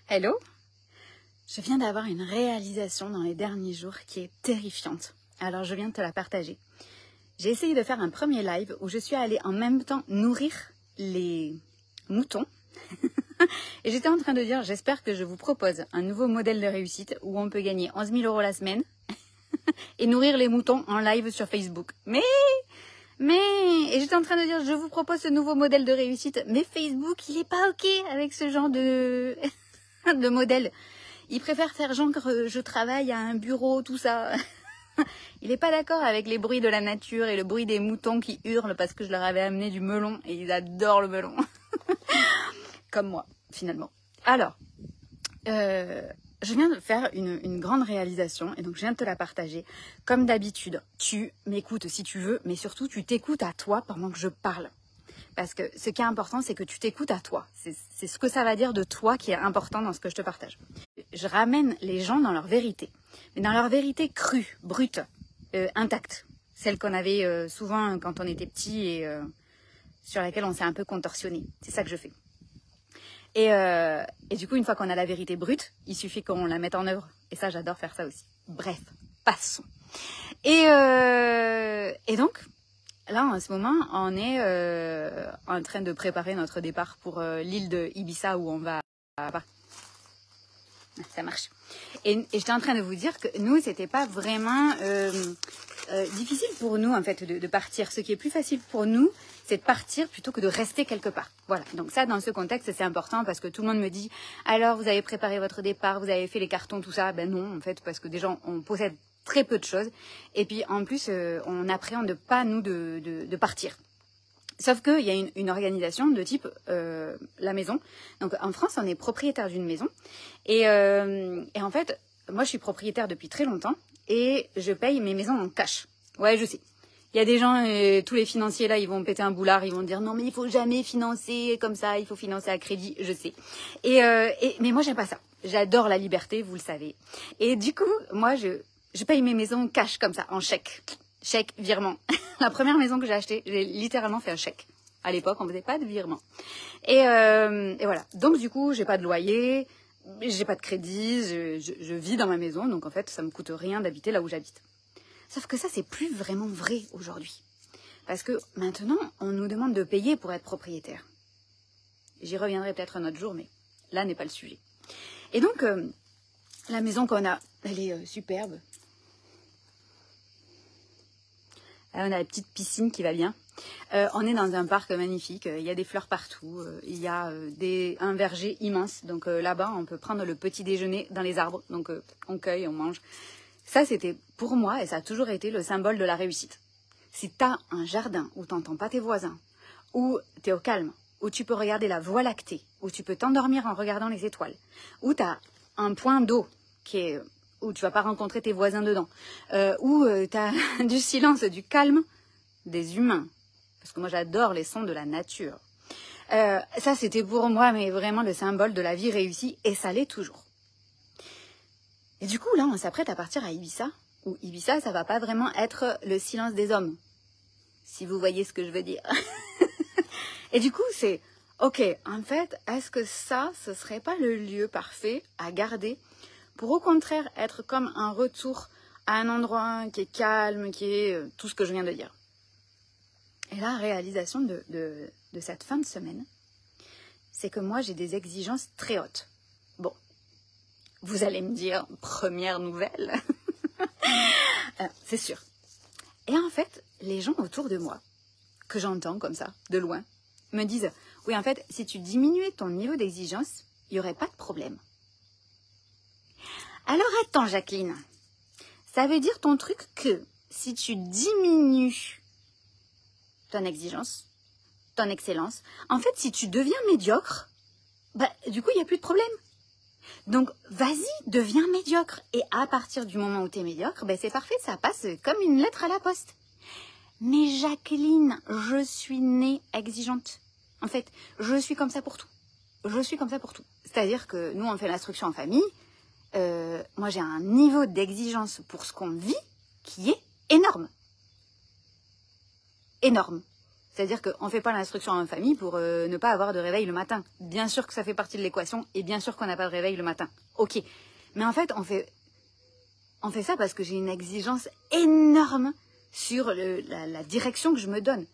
Hello. Je viens d'avoir une réalisation dans les derniers jours qui est terrifiante. Alors je viens de te la partager. J'ai essayé de faire un premier live où je suis allée en même temps nourrir les moutons. Et j'étais en train de dire, j'espère que je vous propose un nouveau modèle de réussite où on peut gagner 11 000 € la semaine et nourrir les moutons en live sur Facebook. Et j'étais en train de dire, je vous propose ce nouveau modèle de réussite, mais Facebook, il est pas OK avec ce genre de modèle. Il préfère faire genre que je travaille à un bureau, tout ça. Il est pas d'accord avec les bruits de la nature et le bruit des moutons qui hurlent parce que je leur avais amené du melon et ils adorent le melon. Comme moi, finalement. Alors, je viens de faire une grande réalisation et donc je viens de te la partager. Comme d'habitude, tu m'écoutes si tu veux, mais surtout tu t'écoutes à toi pendant que je parle. Parce que ce qui est important, c'est que tu t'écoutes à toi. C'est ce que ça va dire de toi qui est important dans ce que je te partage. Je ramène les gens dans leur vérité, mais dans leur vérité crue, brute, intacte. Celle qu'on avait souvent quand on était petit et sur laquelle on s'est un peu contorsionné. C'est ça que je fais. Et du coup, une fois qu'on a la vérité brute, il suffit qu'on la mette en œuvre. Et ça, j'adore faire ça aussi. Bref, passons. Et donc, là, en ce moment, on est en train de préparer notre départ pour l'île de Ibiza où on va... Ça marche. Et j'étais en train de vous dire que nous, c'était pas vraiment difficile pour nous, en fait, de partir. Ce qui est plus facile pour nous, c'est de partir plutôt que de rester quelque part. Voilà. Donc ça, dans ce contexte, c'est important parce que tout le monde me dit « Alors, vous avez préparé votre départ, vous avez fait les cartons, tout ça ?» Ben non, en fait, parce que déjà, on possède très peu de choses. Et puis, en plus, on appréhende pas, nous, de partir. Sauf qu'il y a une organisation de type la maison. Donc, en France, on est propriétaire d'une maison. Et en fait, moi, je suis propriétaire depuis très longtemps et je paye mes maisons en cash. Ouais, je sais. Il y a des gens, tous les financiers là, ils vont péter un boulard, ils vont dire non mais il faut jamais financer comme ça, il faut financer à crédit, je sais. Mais moi j'aime pas ça. J'adore la liberté, vous le savez. Et du coup, moi je paye mes maisons cash comme ça, en chèque. Chèque, virement. La première maison que j'ai achetée, j'ai littéralement fait un chèque. À l'époque, on faisait pas de virement. Et voilà. Donc du coup, j'ai pas de loyer, j'ai pas de crédit, je vis dans ma maison, donc en fait, ça me coûte rien d'habiter là où j'habite. Sauf que ça, c'est plus vraiment vrai aujourd'hui. Parce que maintenant, on nous demande de payer pour être propriétaire. J'y reviendrai peut-être un autre jour, mais là n'est pas le sujet. Et donc, la maison qu'on a, elle est superbe. Là, on a la petite piscine qui va bien. On est dans un parc magnifique. Il y a des fleurs partout. Il y a un verger immense. Donc là-bas, on peut prendre le petit déjeuner dans les arbres. Donc on cueille, on mange. Ça, c'était pour moi, et ça a toujours été le symbole de la réussite. Si tu as un jardin où tu n'entends pas tes voisins, où tu es au calme, où tu peux regarder la voie lactée, où tu peux t'endormir en regardant les étoiles, où tu as un point d'eau où tu vas pas rencontrer tes voisins dedans, où tu as du silence, du calme, des humains, parce que moi j'adore les sons de la nature. Ça, c'était pour moi, mais vraiment le symbole de la vie réussie, et ça l'est toujours. Et du coup, là, on s'apprête à partir à Ibiza, où Ibiza, ça va pas vraiment être le silence des hommes, si vous voyez ce que je veux dire. Et du coup, c'est, ok, en fait, est-ce que ça, ce serait pas le lieu parfait à garder pour au contraire être comme un retour à un endroit qui est calme, qui est tout ce que je viens de dire. Et la réalisation de cette fin de semaine, c'est que moi, j'ai des exigences très hautes. Bon. Vous allez me dire, première nouvelle. C'est sûr. Et en fait, les gens autour de moi, que j'entends comme ça, de loin, me disent, oui, en fait, si tu diminuais ton niveau d'exigence, il n'y aurait pas de problème. Alors attends, Jacqueline. Ça veut dire ton truc que si tu diminues ton exigence, ton excellence, en fait, si tu deviens médiocre, bah, du coup, il n'y a plus de problème. Donc, vas-y, deviens médiocre. Et à partir du moment où tu es médiocre, ben c'est parfait, ça passe comme une lettre à la poste. Mais Jacqueline, je suis née exigeante. En fait, je suis comme ça pour tout. Je suis comme ça pour tout. C'est-à-dire que nous, on fait l'instruction en famille. Moi, j'ai un niveau d'exigence pour ce qu'on vit qui est énorme. Énorme. C'est-à-dire qu'on ne fait pas l'instruction en famille pour ne pas avoir de réveil le matin. Bien sûr que ça fait partie de l'équation et bien sûr qu'on n'a pas de réveil le matin. Ok. Mais en fait, on fait ça parce que j'ai une exigence énorme sur la direction que je me donne.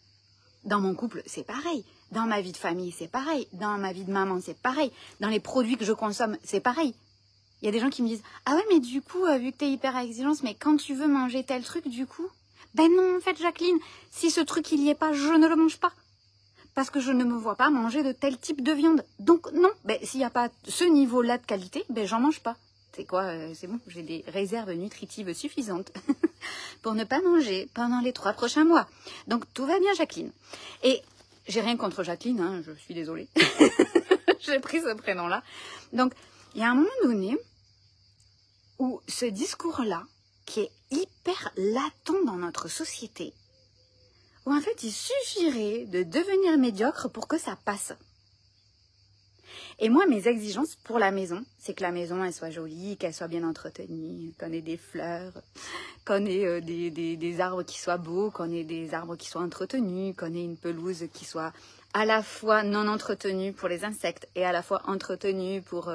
Dans mon couple, c'est pareil. Dans ma vie de famille, c'est pareil. Dans ma vie de maman, c'est pareil. Dans les produits que je consomme, c'est pareil. Il y a des gens qui me disent « Ah ouais, mais du coup, vu que tu es hyper exigence, mais quand tu veux manger tel truc, du coup... » Ben non, en fait, Jacqueline, si ce truc, il y est pas, je ne le mange pas. Parce que je ne me vois pas manger de tel type de viande. Donc non, ben, s'il n'y a pas ce niveau-là de qualité, ben j'en mange pas. C'est quoi, c'est bon, j'ai des réserves nutritives suffisantes pour ne pas manger pendant les 3 prochains mois. Donc tout va bien, Jacqueline. Et j'ai rien contre Jacqueline, hein, je suis désolée. J'ai pris ce prénom-là. Donc, il y a un moment donné où ce discours-là, qui est hyper latent dans notre société, où en fait il suffirait de devenir médiocre pour que ça passe. Et moi, mes exigences pour la maison, c'est que la maison, elle soit jolie, qu'elle soit bien entretenue, qu'on ait des fleurs, qu'on ait des arbres qui soient beaux, qu'on ait des arbres qui soient entretenus, qu'on ait une pelouse qui soit à la fois non entretenue pour les insectes et à la fois entretenue pour...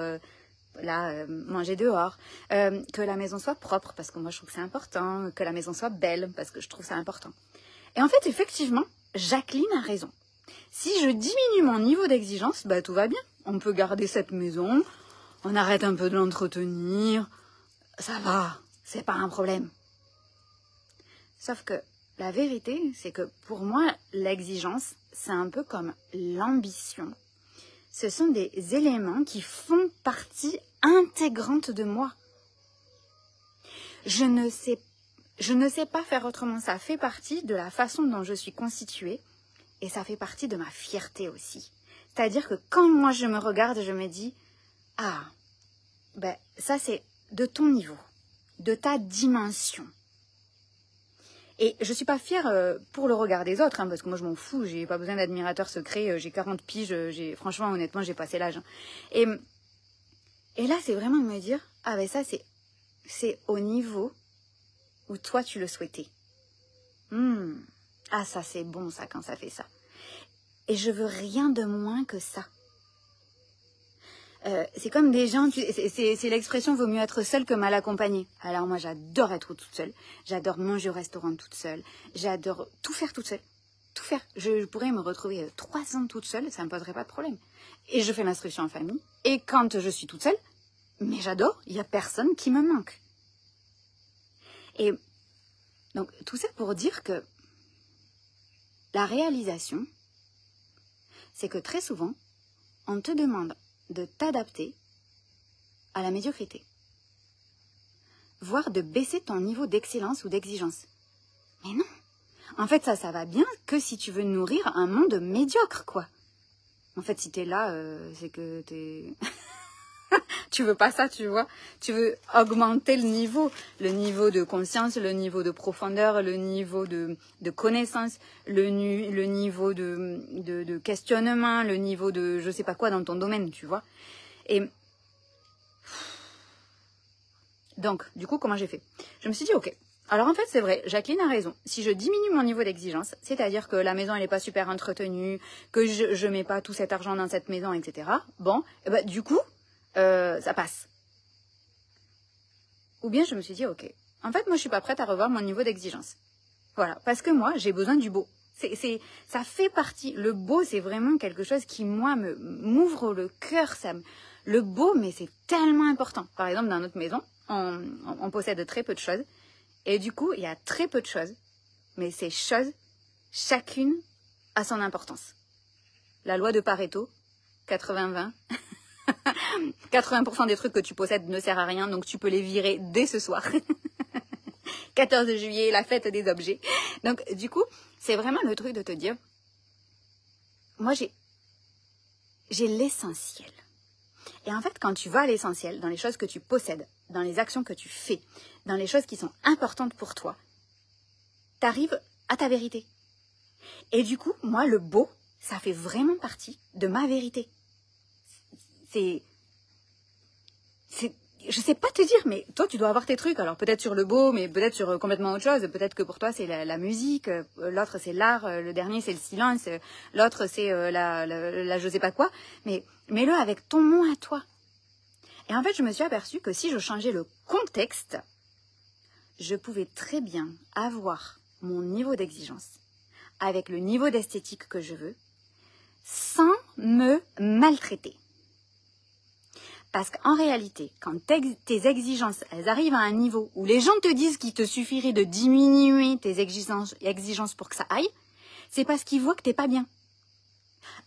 manger dehors, que la maison soit propre, parce que moi je trouve que c'est important, que la maison soit belle, parce que je trouve ça important. Et en fait, effectivement, Jacqueline a raison. Si je diminue mon niveau d'exigence, bah tout va bien. On peut garder cette maison, on arrête un peu de l'entretenir, ça va, c'est pas un problème. Sauf que la vérité, c'est que pour moi, l'exigence, c'est un peu comme l'ambition. Ce sont des éléments qui font partie intégrante de moi. Je ne sais pas faire autrement. Ça fait partie de la façon dont je suis constituée et ça fait partie de ma fierté aussi. C'est-à-dire que quand moi je me regarde, je me dis « Ah, ben ça c'est de ton niveau, de ta dimension. » Et je suis pas fière pour le regard des autres, hein, parce que moi je m'en fous, j'ai pas besoin d'admirateurs secrets, j'ai 40 piges, franchement, honnêtement, j'ai passé l'âge. Hein. Et là, c'est vraiment de me dire, ah ben ça, c'est au niveau où toi tu le souhaitais. Ah ça, c'est bon ça, quand ça fait ça. Et je veux rien de moins que ça. C'est comme des gens, c'est l'expression « vaut mieux être seule que mal accompagnée ». Alors moi, j'adore être toute seule. J'adore manger au restaurant toute seule. J'adore tout faire toute seule. Tout faire. Je pourrais me retrouver 3 ans toute seule, ça ne me poserait pas de problème. Et je fais l'instruction en famille. Et quand je suis toute seule, mais j'adore, il n'y a personne qui me manque. Et donc, tout ça pour dire que la réalisation, c'est que très souvent, on te demande de t'adapter à la médiocrité, voire de baisser ton niveau d'excellence ou d'exigence. Mais non, en fait ça va bien que si tu veux nourrir un monde médiocre, quoi. En fait, si t'es là, c'est que t'es... tu veux pas ça, tu vois. Tu veux augmenter le niveau de conscience, le niveau de profondeur, le niveau de connaissance, le niveau de questionnement, le niveau de je sais pas quoi dans ton domaine, tu vois. Et donc, du coup, comment j'ai fait? Je me suis dit, ok. Alors en fait, c'est vrai, Jacqueline a raison. Si je diminue mon niveau d'exigence, c'est-à-dire que la maison, elle n'est pas super entretenue, que je mets pas tout cet argent dans cette maison, etc. Bon, et ben, du coup, ça passe. Ou bien je me suis dit, ok, en fait, moi, je suis pas prête à revoir mon niveau d'exigence. Voilà, parce que moi, j'ai besoin du beau. Ça fait partie, le beau, c'est vraiment quelque chose qui, moi, m'ouvre le cœur. Le beau, mais c'est tellement important. Par exemple, dans notre maison, on possède très peu de choses. Et du coup, il y a très peu de choses. Mais ces choses, chacune a son importance. La loi de Pareto, 80-20. 80% des trucs que tu possèdes ne servent à rien, donc tu peux les virer dès ce soir. 14 juillet, la fête des objets. Donc, du coup, c'est vraiment le truc de te dire, moi, j'ai l'essentiel. Et en fait, quand tu vas à l'essentiel, dans les choses que tu possèdes, dans les actions que tu fais, dans les choses qui sont importantes pour toi, t'arrives à ta vérité. Et du coup, moi, le beau, ça fait vraiment partie de ma vérité. Je je sais pas te dire, mais toi, tu dois avoir tes trucs. Alors peut-être sur le beau, mais peut-être sur complètement autre chose. Peut-être que pour toi, c'est la musique. L'autre, c'est l'art. Le dernier, c'est le silence. L'autre, c'est la je sais pas quoi. Mais mets-le avec ton mot à toi. Et en fait, je me suis aperçue que si je changeais le contexte, je pouvais très bien avoir mon niveau d'exigence avec le niveau d'esthétique que je veux, sans me maltraiter. Parce qu'en réalité, quand tes exigences, elles arrivent à un niveau où les gens te disent qu'il te suffirait de diminuer tes exigences pour que ça aille, c'est parce qu'ils voient que t'es pas bien.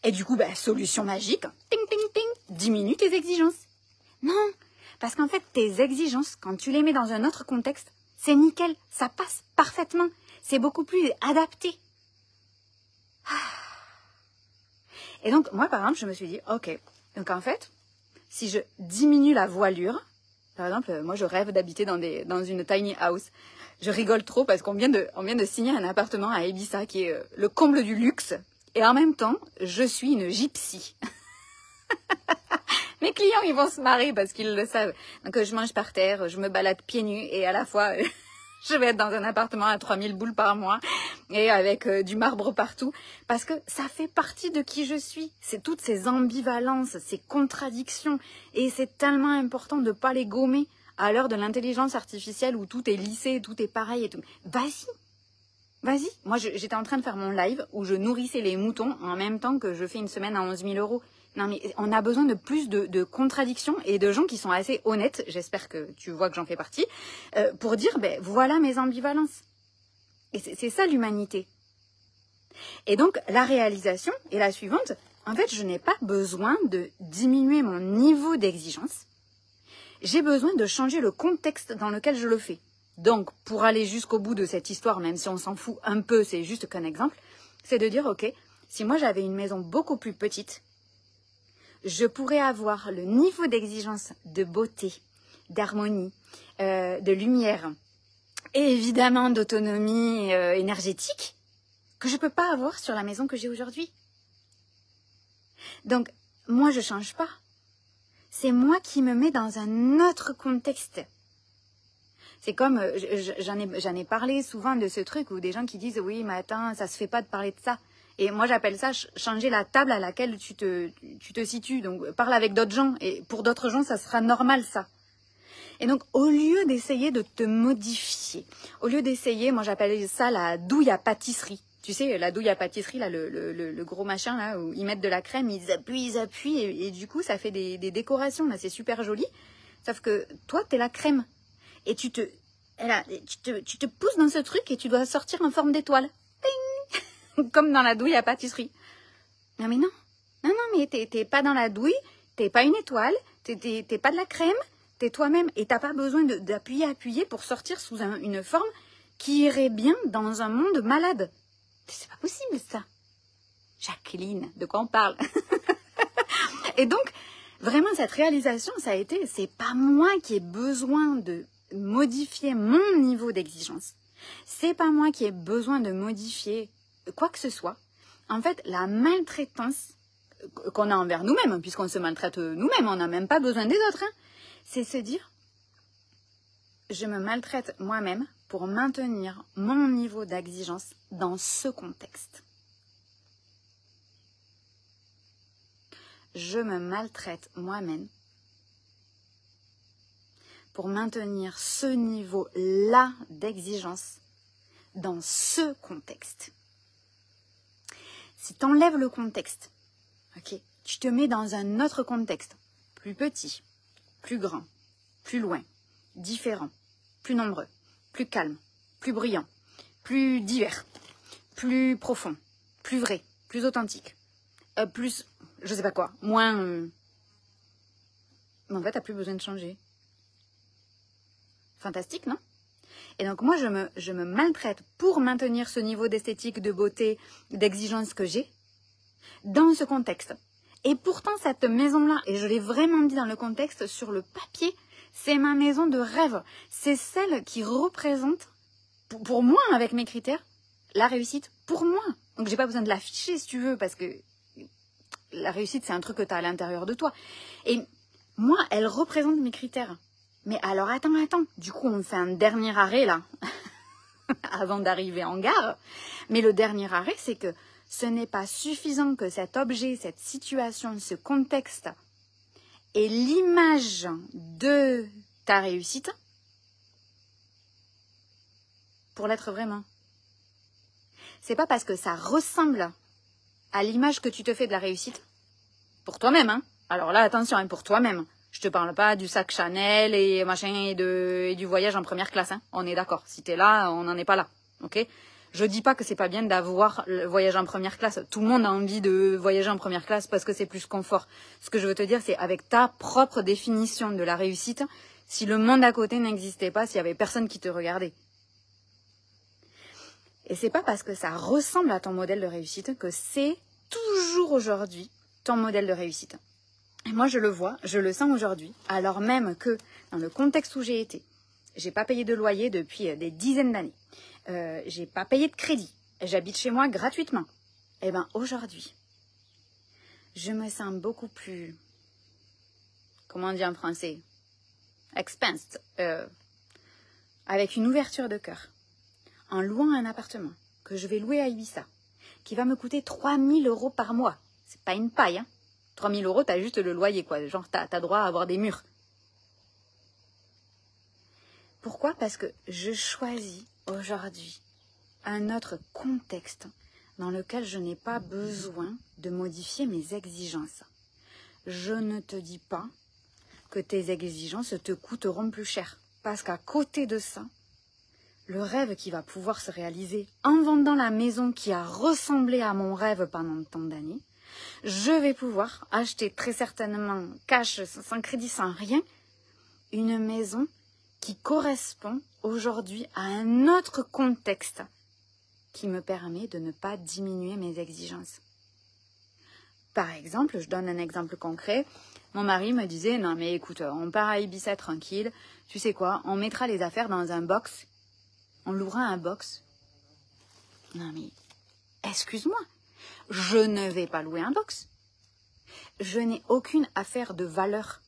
Et du coup, solution magique, ting, ting, ting, diminue tes exigences. Non, parce qu'en fait, tes exigences, quand tu les mets dans un autre contexte, c'est nickel, ça passe parfaitement. C'est beaucoup plus adapté. Et donc, moi, par exemple, je me suis dit, ok, donc en fait, si je diminue la voilure, par exemple, moi je rêve d'habiter dans une tiny house. Je rigole trop parce qu'on vient de signer un appartement à Ibiza qui est le comble du luxe. Et en même temps, je suis une gypsy. Mes clients, ils vont se marrer parce qu'ils le savent. Donc je mange par terre, je me balade pieds nus et à la fois... je vais être dans un appartement à 3000 boules par mois et avec du marbre partout parce que ça fait partie de qui je suis. C'est toutes ces ambivalences, ces contradictions et c'est tellement important de ne pas les gommer à l'heure de l'intelligence artificielle où tout est lissé, tout est pareil et tout. Vas-y. Moi, j'étais en train de faire mon live où je nourrissais les moutons en même temps que je fais une semaine à 11 000 €. Non, mais on a besoin de plus de contradictions et de gens qui sont assez honnêtes, j'espère que tu vois que j'en fais partie, pour dire, voilà mes ambivalences. Et c'est ça l'humanité. Et donc, la réalisation est la suivante. En fait, je n'ai pas besoin de diminuer mon niveau d'exigence. J'ai besoin de changer le contexte dans lequel je le fais. Donc, pour aller jusqu'au bout de cette histoire, même si on s'en fout un peu, c'est juste qu'un exemple, c'est de dire, ok, si moi j'avais une maison beaucoup plus petite, je pourrais avoir le niveau d'exigence de beauté, d'harmonie, de lumière et évidemment d'autonomie énergétique que je ne peux pas avoir sur la maison que j'ai aujourd'hui. Donc, moi, je ne change pas. C'est moi qui me mets dans un autre contexte. C'est comme, j'en ai parlé souvent de ce truc où des gens qui disent « Oui, mais attends, ça se fait pas de parler de ça ». Et moi, j'appelle ça changer la table à laquelle tu te situes. Donc, parle avec d'autres gens. Et pour d'autres gens, ça sera normal, ça. Et donc, au lieu d'essayer de te modifier, au lieu d'essayer, moi, j'appelle ça la douille à pâtisserie. Tu sais, la douille à pâtisserie, là, le gros machin, là, où ils mettent de la crème, ils appuient, et du coup, ça fait des décorations, là, c'est super joli. Sauf que toi, t'es la crème. Et tu te pousses dans ce truc et tu dois sortir en forme d'étoile. Comme dans la douille à pâtisserie. Non, mais non. Non, mais t'es pas dans la douille, t'es pas une étoile, t'es pas de la crème, t'es toi-même. Et t'as pas besoin d'appuyer pour sortir sous une forme qui irait bien dans un monde malade. C'est pas possible, ça. Jacqueline, de quoi on parle? Et donc, vraiment, cette réalisation, ça a été, c'est pas moi qui ai besoin de modifier mon niveau d'exigence. C'est pas moi qui ai besoin de modifier quoi que ce soit. En fait, la maltraitance qu'on a envers nous-mêmes, puisqu'on se maltraite nous-mêmes, on n'a même pas besoin des autres, hein, c'est se dire, je me maltraite moi-même pour maintenir mon niveau d'exigence dans ce contexte. Je me maltraite moi-même pour maintenir ce niveau-là d'exigence dans ce contexte. Si tu enlèves le contexte, ok, tu te mets dans un autre contexte, plus petit, plus grand, plus loin, différent, plus nombreux, plus calme, plus brillant, plus divers, plus profond, plus vrai, plus authentique, plus, je sais pas quoi, moins... Mais en fait, t'as plus besoin de changer. Fantastique, non? Et donc moi, je me maltraite pour maintenir ce niveau d'esthétique, de beauté, d'exigence que j'ai dans ce contexte. Et pourtant, cette maison-là, et je l'ai vraiment dit dans le contexte, sur le papier, c'est ma maison de rêve. C'est celle qui représente, pour moi, avec mes critères, la réussite pour moi. Donc, j'ai pas besoin de l'afficher, si tu veux, parce que la réussite, c'est un truc que tu as à l'intérieur de toi. Et moi, elle représente mes critères. Mais alors, attends. Du coup, on fait un dernier arrêt, là, avant d'arriver en gare. Mais le dernier arrêt, c'est que ce n'est pas suffisant que cet objet, cette situation, ce contexte ait l'image de ta réussite pour l'être vraiment. C'est pas parce que ça ressemble à l'image que tu te fais de la réussite, pour toi-même, hein. Alors là, attention, hein, pour toi-même. Je te parle pas du sac Chanel et machin et du voyage en première classe, hein. On est d'accord. Si t'es là, on n'en est pas là, ok? Je dis pas que c'est pas bien d'avoir le voyage en première classe. Tout le monde a envie de voyager en première classe parce que c'est plus confort. Ce que je veux te dire, c'est avec ta propre définition de la réussite, si le monde à côté n'existait pas, s'il y avait personne qui te regardait. Et c'est pas parce que ça ressemble à ton modèle de réussite que c'est toujours aujourd'hui ton modèle de réussite. Et moi, je le vois, je le sens aujourd'hui, alors même que dans le contexte où j'ai été, j'ai pas payé de loyer depuis des dizaines d'années. J'ai pas payé de crédit. J'habite chez moi gratuitement. Eh bien, aujourd'hui, je me sens beaucoup plus, comment on dit en français, expansed, avec une ouverture de cœur, en louant un appartement que je vais louer à Ibiza, qui va me coûter 3 000 € par mois. C'est pas une paille, hein. 3 000 €, t'as juste le loyer, quoi. Genre, t'as droit à avoir des murs. Pourquoi? Parce que je choisis aujourd'hui un autre contexte dans lequel je n'ai pas besoin de modifier mes exigences. Je ne te dis pas que tes exigences te coûteront plus cher. Parce qu'à côté de ça, le rêve qui va pouvoir se réaliser en vendant la maison qui a ressemblé à mon rêve pendant tant d'années, je vais pouvoir acheter très certainement cash, sans crédit, sans rien, une maison qui correspond aujourd'hui à un autre contexte qui me permet de ne pas diminuer mes exigences. Par exemple, je donne un exemple concret. Mon mari me disait, non mais écoute, on part à Ibiza tranquille, tu sais quoi, on mettra les affaires dans un box, on louera un box. Non mais, excuse-moi, je ne vais pas louer un box. Je n'ai aucune affaire de valeur.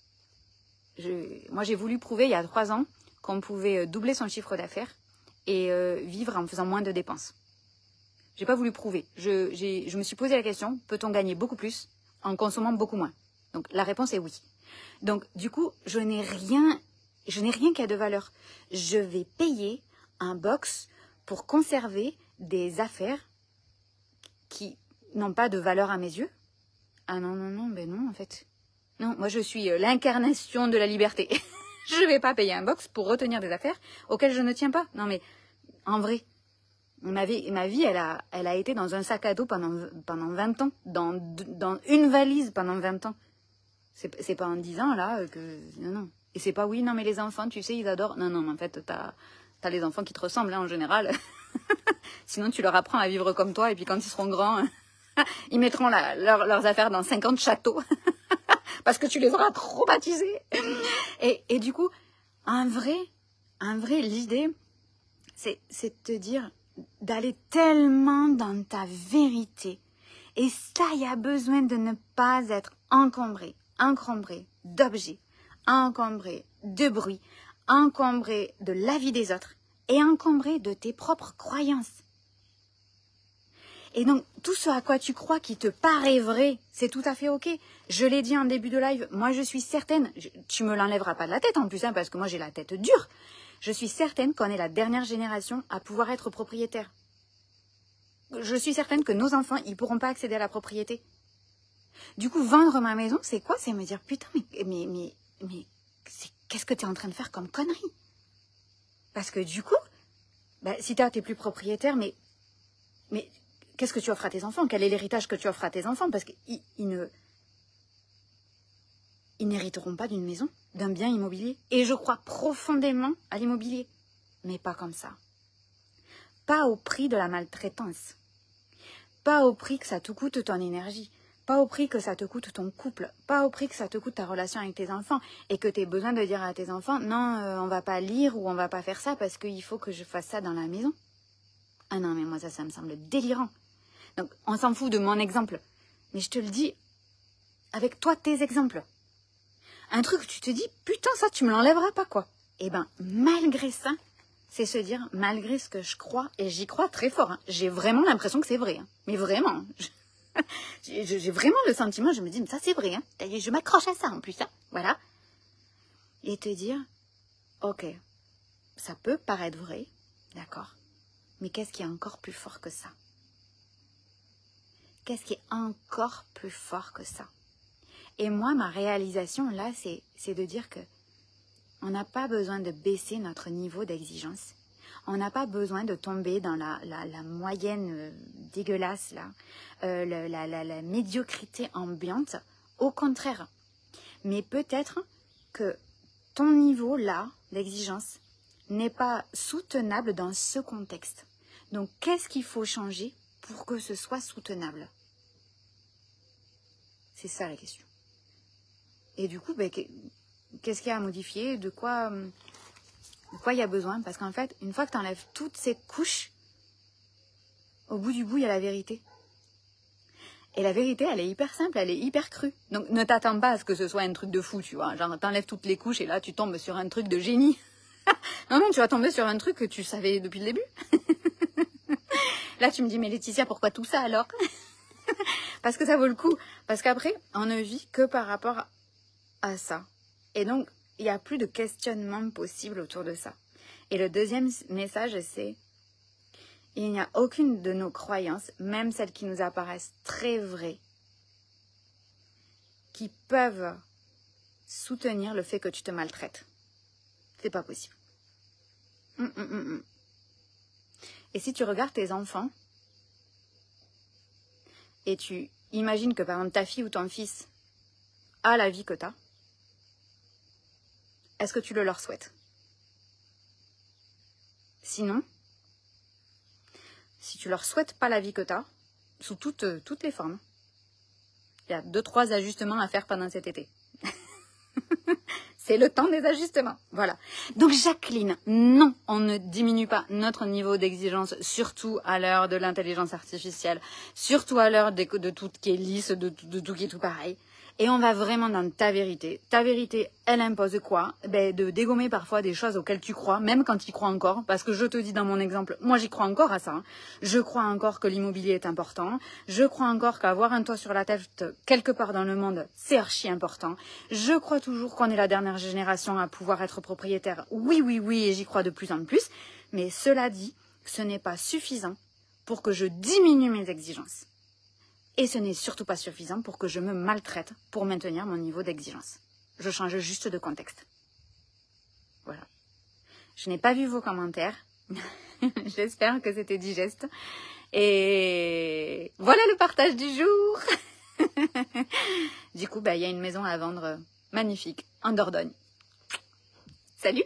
Moi j'ai voulu prouver il y a 3 ans qu'on pouvait doubler son chiffre d'affaires et vivre en faisant moins de dépenses. J'ai pas voulu prouver. Je me suis posé la question, peut-on gagner beaucoup plus en consommant beaucoup moins? Donc la réponse est oui. Donc du coup, je n'ai rien qui a de valeur. Je vais payer un box pour conserver des affaires qui n'ont pas de valeur à mes yeux. Ah non, ben non en fait. Non, moi je suis l'incarnation de la liberté. Je vais pas payer un box pour retenir des affaires auxquelles je ne tiens pas. Non mais, en vrai, ma vie elle a été dans un sac à dos pendant 20 ans, dans une valise pendant 20 ans. C'est pas en 10 ans là que... Non. Et c'est pas oui, non mais les enfants, tu sais, ils adorent. Non, mais en fait, t'as les enfants qui te ressemblent hein, en général. Sinon tu leur apprends à vivre comme toi et puis quand ils seront grands, ils mettront leurs affaires dans 50 châteaux. Parce que tu les auras traumatisés. Et du coup, un vrai, l'idée, c'est de te dire d'aller tellement dans ta vérité. Et ça, il y a besoin de ne pas être encombré d'objets, encombré de bruit, encombré de la vie des autres et encombré de tes propres croyances. Et donc, tout ce à quoi tu crois qui te paraît vrai, c'est tout à fait ok. Je l'ai dit en début de live, moi je suis certaine, tu me l'enlèveras pas de la tête en plus, hein, parce que moi j'ai la tête dure. Je suis certaine qu'on est la dernière génération à pouvoir être propriétaire. Je suis certaine que nos enfants, ils pourront pas accéder à la propriété. Du coup, vendre ma maison, c'est quoi? C'est me dire, putain, mais qu'est-ce que tu es en train de faire comme connerie? Parce que du coup, bah, si t'es plus propriétaire, mais qu'est-ce que tu offres à tes enfants? Quel est l'héritage que tu offres à tes enfants? Parce qu'ils n'hériteront pas d'une maison, d'un bien immobilier. Et je crois profondément à l'immobilier. Mais pas comme ça. Pas au prix de la maltraitance. Pas au prix que ça te coûte ton énergie. Pas au prix que ça te coûte ton couple. Pas au prix que ça te coûte ta relation avec tes enfants. Et que tu aies besoin de dire à tes enfants, non, on va pas lire ou on va pas faire ça parce qu'il faut que je fasse ça dans la maison. Ah non, mais moi ça me semble délirant. Donc, on s'en fout de mon exemple. Mais je te le dis, avec toi, tes exemples. un truc où tu te dis, putain, ça, tu me l'enlèveras pas, quoi. Et ben, malgré ça, c'est se dire, malgré ce que je crois, et j'y crois très fort, hein, j'ai vraiment l'impression que c'est vrai, hein, mais vraiment, j'ai vraiment le sentiment, je me dis, mais ça c'est vrai, hein, je m'accroche à ça en plus, hein, voilà. Et te dire, ok, ça peut paraître vrai, d'accord, mais qu'est-ce qui est encore plus fort que ça? Qu'est-ce qui est encore plus fort que ça? Et moi, ma réalisation, là, c'est de dire que on n'a pas besoin de baisser notre niveau d'exigence. On n'a pas besoin de tomber dans la moyenne dégueulasse, là, la médiocrité ambiante. Au contraire. Mais peut-être que ton niveau, là, d'exigence, n'est pas soutenable dans ce contexte. Donc, qu'est-ce qu'il faut changer pour que ce soit soutenable? C'est ça la question. Et du coup, ben, qu'est-ce qu'il y a à modifier? De quoi il y a besoin? Parce qu'en fait, une fois que tu enlèves toutes ces couches, au bout du bout, il y a la vérité. Et la vérité, elle est hyper simple, elle est hyper crue. Donc ne t'attends pas à ce que ce soit un truc de fou, tu vois. Genre, t'enlèves toutes les couches et là, tu tombes sur un truc de génie. Non, tu vas tomber sur un truc que tu savais depuis le début. Là, tu me dis, mais Laetitia, pourquoi tout ça alors? Parce que ça vaut le coup. Parce qu'après, on ne vit que par rapport à ça. Et donc, il n'y a plus de questionnement possible autour de ça. Et le deuxième message, c'est il n'y a aucune de nos croyances, même celles qui nous apparaissent très vraies, qui peuvent soutenir le fait que tu te maltraites. C'est pas possible. Et si tu regardes tes enfants, et tu imagines que par exemple ta fille ou ton fils a la vie que tu as, est-ce que tu le leur souhaites? Sinon, si tu leur souhaites pas la vie que tu as, sous toutes les formes, il y a 2-3 ajustements à faire pendant cet été. C'est le temps des ajustements. Voilà. Donc Jacqueline, non, on ne diminue pas notre niveau d'exigence, surtout à l'heure de l'intelligence artificielle, surtout à l'heure de tout qui est lisse, de tout qui est tout pareil. Et on va vraiment dans ta vérité. Ta vérité, elle impose quoi? Ben, de dégommer parfois des choses auxquelles tu crois, même quand tu y crois encore. Parce que je te dis dans mon exemple, moi j'y crois encore à ça. Hein. Je crois encore que l'immobilier est important. Je crois encore qu'avoir un toit sur la tête quelque part dans le monde, c'est archi important. Je crois toujours qu'on est la dernière génération à pouvoir être propriétaire. Oui, et j'y crois de plus en plus. Mais cela dit, ce n'est pas suffisant pour que je diminue mes exigences. Et ce n'est surtout pas suffisant pour que je me maltraite pour maintenir mon niveau d'exigence. Je change juste de contexte. Voilà. Je n'ai pas vu vos commentaires. J'espère que c'était digeste. Et voilà le partage du jour. Du coup, il y a une maison à vendre magnifique en Dordogne. Salut!